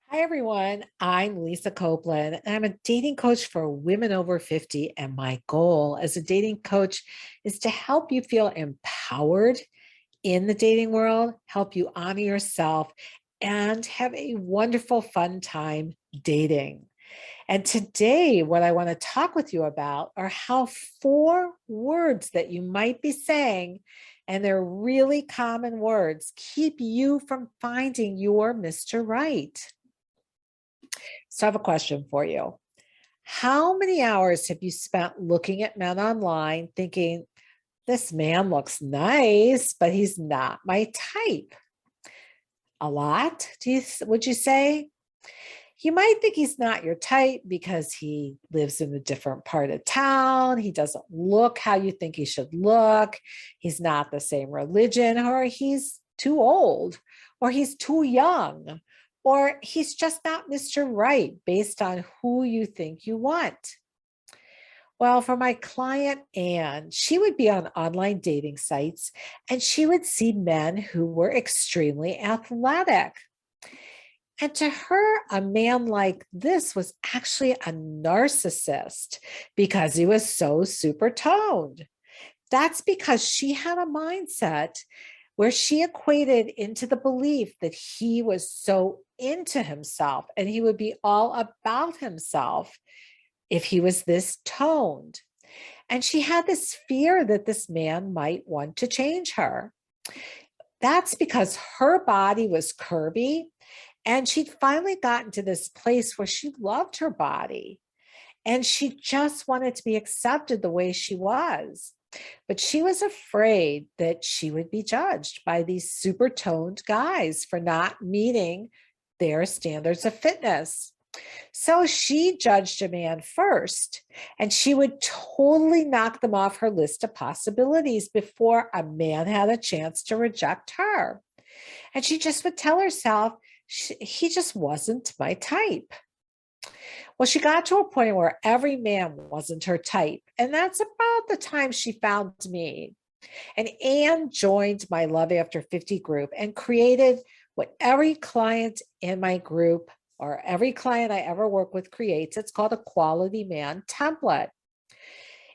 Hi, everyone. I'm Lisa Copeland, and I'm a dating coach for women over 50. And my goal as a dating coach is to help you feel empowered in the dating world, help you honor yourself, and have a wonderful, fun time dating. And today, what I want to talk with you about are how four words that you might be saying, and they're really common words, keep you from finding your Mr. Right. So I have a question for you. How many hours have you spent looking at men online thinking, this man looks nice, but he's not my type? A lot, would you say? You might think he's not your type because he lives in a different part of town. He doesn't look how you think he should look. He's not the same religion, or he's too old, or he's too young, or he's just not Mr. Right based on who you think you want. Well, for my client, Anne, she would be on online dating sites and she would see men who were extremely athletic. And to her, a man like this was actually a narcissist because he was so super toned. That's because she had a mindset where she equated into the belief that he was so into himself and he would be all about himself if he was this toned. And she had this fear that this man might want to change her. That's because her body was curvy and she'd finally gotten to this place where she loved her body and she just wanted to be accepted the way she was. But she was afraid that she would be judged by these super toned guys for not meeting their standards of fitness. So she judged a man first, and she would totally knock them off her list of possibilities before a man had a chance to reject her. And she just would tell herself, he just wasn't my type. Well, she got to a point where every man wasn't her type. And that's about the time she found me. And Anne joined my Love After 50 group and created what every client in my group or every client I ever work with creates. It's called a Quality Man template.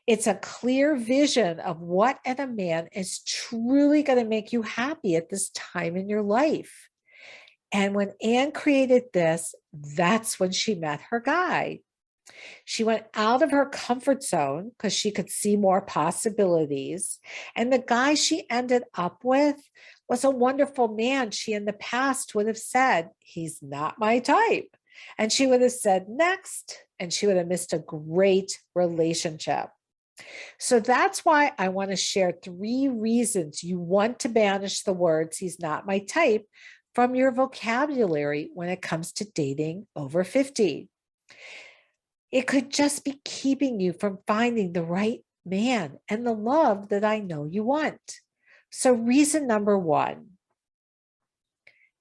It's a clear vision of what in a man is truly going to make you happy at this time in your life. And when Anne created this, that's when she met her guy. She went out of her comfort zone because she could see more possibilities. And the guy she ended up with was a wonderful man. She in the past would have said, he's not my type. And she would have said next, and she would have missed a great relationship. So that's why I want to share 3 reasons you want to banish the words, he's not my type, from your vocabulary when it comes to dating over 50. It could just be keeping you from finding the right man and the love that I know you want. So, reason number 1,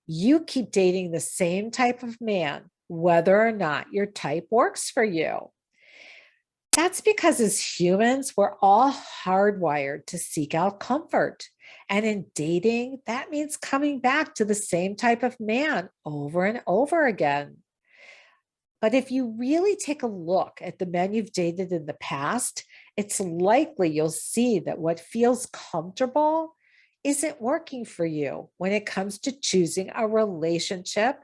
you keep dating the same type of man, whether or not your type works for you. That's because as humans, we're all hardwired to seek out comfort. And in dating, that means coming back to the same type of man over and over again. But if you really take a look at the men you've dated in the past, it's likely you'll see that what feels comfortable isn't working for you when it comes to choosing a relationship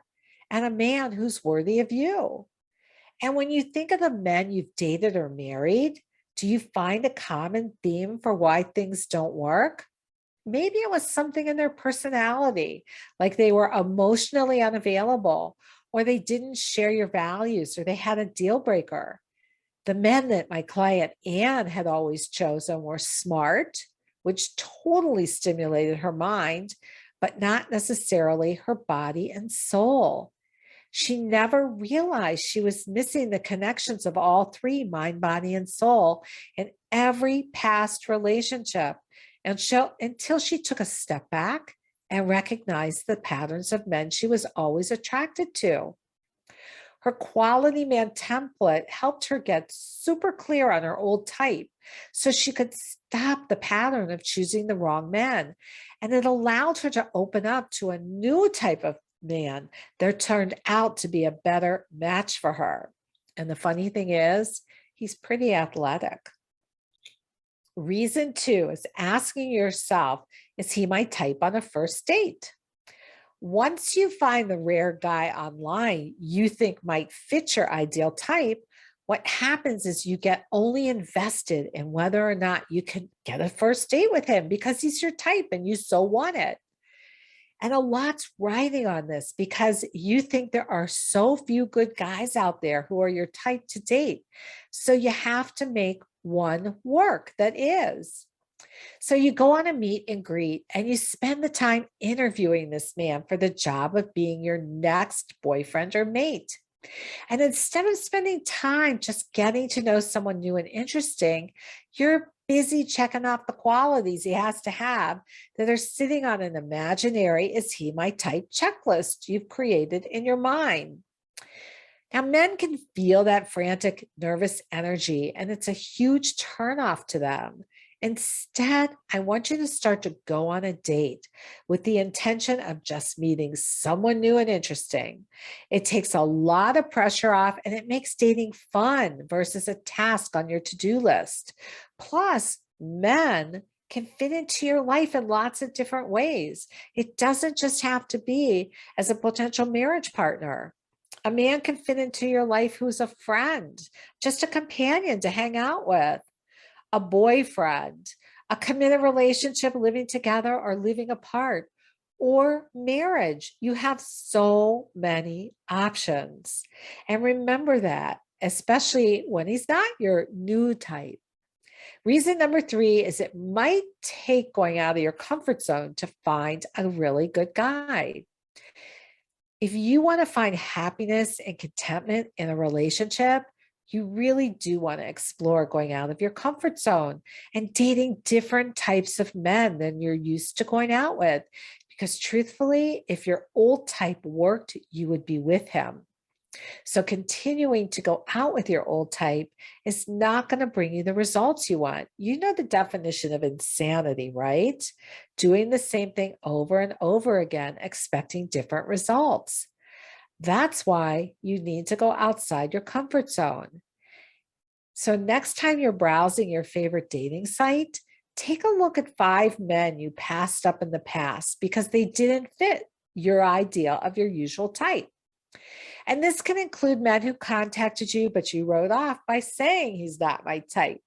and a man who's worthy of you. And when you think of the men you've dated or married, do you find a common theme for why things don't work? Maybe it was something in their personality, like they were emotionally unavailable, or they didn't share your values, or they had a deal breaker. The men that my client Anne had always chosen were smart, which totally stimulated her mind, but not necessarily her body and soul. She never realized she was missing the connections of all 3, mind, body, and soul, in every past relationship until she took a step back and recognized the patterns of men she was always attracted to. Her quality man template helped her get super clear on her old type so she could stop the pattern of choosing the wrong men. And it allowed her to open up to a new type of man, they're turned out to be a better match for her. And the funny thing is, he's pretty athletic. Reason two is asking yourself, is he my type on a first date? Once you find the rare guy online you think might fit your ideal type, what happens is you get only invested in whether or not you can get a first date with him because he's your type and you so want it. And a lot's riding on this because you think there are so few good guys out there who are your type to date. So you have to make one work that is. So you go on a meet and greet and you spend the time interviewing this man for the job of being your next boyfriend or mate. And instead of spending time just getting to know someone new and interesting, you're busy checking off the qualities he has to have that are sitting on an imaginary "is he my type" checklist you've created in your mind. Now, men can feel that frantic, nervous energy, and it's a huge turnoff to them. Instead, I want you to start to go on a date with the intention of just meeting someone new and interesting. It takes a lot of pressure off and it makes dating fun versus a task on your to-do list. Plus, men can fit into your life in lots of different ways. It doesn't just have to be as a potential marriage partner. A man can fit into your life who's a friend, just a companion to hang out with, a boyfriend, a committed relationship, living together or living apart, or marriage. You have so many options. And remember that, especially when he's not your new type. Reason number three is it might take going out of your comfort zone to find a really good guy. If you want to find happiness and contentment in a relationship, you really do want to explore going out of your comfort zone and dating different types of men than you're used to going out with. Because truthfully, if your old type worked, you would be with him. So continuing to go out with your old type is not going to bring you the results you want. You know the definition of insanity, right? Doing the same thing over and over again, expecting different results. That's why you need to go outside your comfort zone. So next time you're browsing your favorite dating site, take a look at 5 men you passed up in the past because they didn't fit your idea of your usual type. And this can include men who contacted you, but you wrote off by saying he's not my type.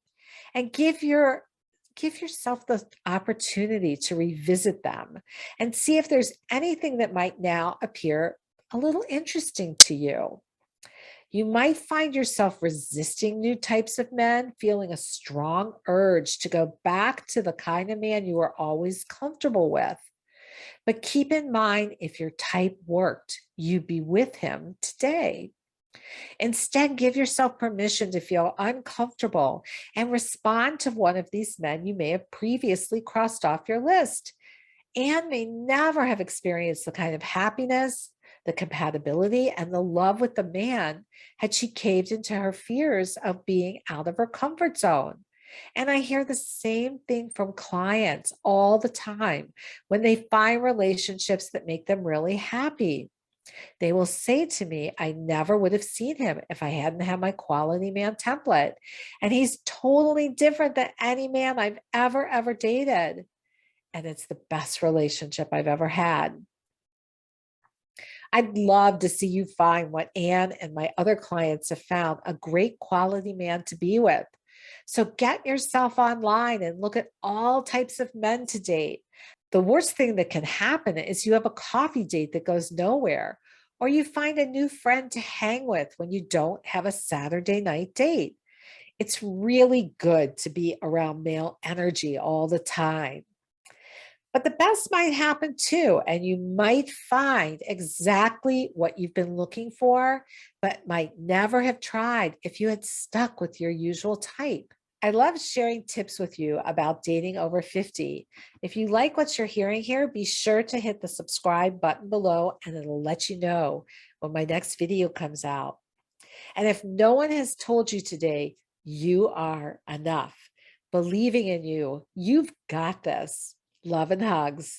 And give yourself the opportunity to revisit them and see if there's anything that might now appear a little interesting to you. You might find yourself resisting new types of men, feeling a strong urge to go back to the kind of man you were always comfortable with. But keep in mind, if your type worked, you'd be with him today. Instead, give yourself permission to feel uncomfortable and respond to one of these men you may have previously crossed off your list and may never have experienced the kind of happiness, the compatibility, and the love with the man had she caved into her fears of being out of her comfort zone. And I hear the same thing from clients all the time when they find relationships that make them really happy. They will say to me, I never would have seen him if I hadn't had my quality man template. And he's totally different than any man I've ever dated. And it's the best relationship I've ever had. I'd love to see you find what Anne and my other clients have found a great quality man to be with. So get yourself online and look at all types of men to date. The worst thing that can happen is you have a coffee date that goes nowhere, or you find a new friend to hang with when you don't have a Saturday night date. It's really good to be around male energy all the time. But the best might happen too, and you might find exactly what you've been looking for, but might never have tried if you had stuck with your usual type. I love sharing tips with you about dating over 50. If you like what you're hearing here, be sure to hit the subscribe button below and it'll let you know when my next video comes out. And if no one has told you today, you are enough. Believing in you, you've got this. Love and hugs.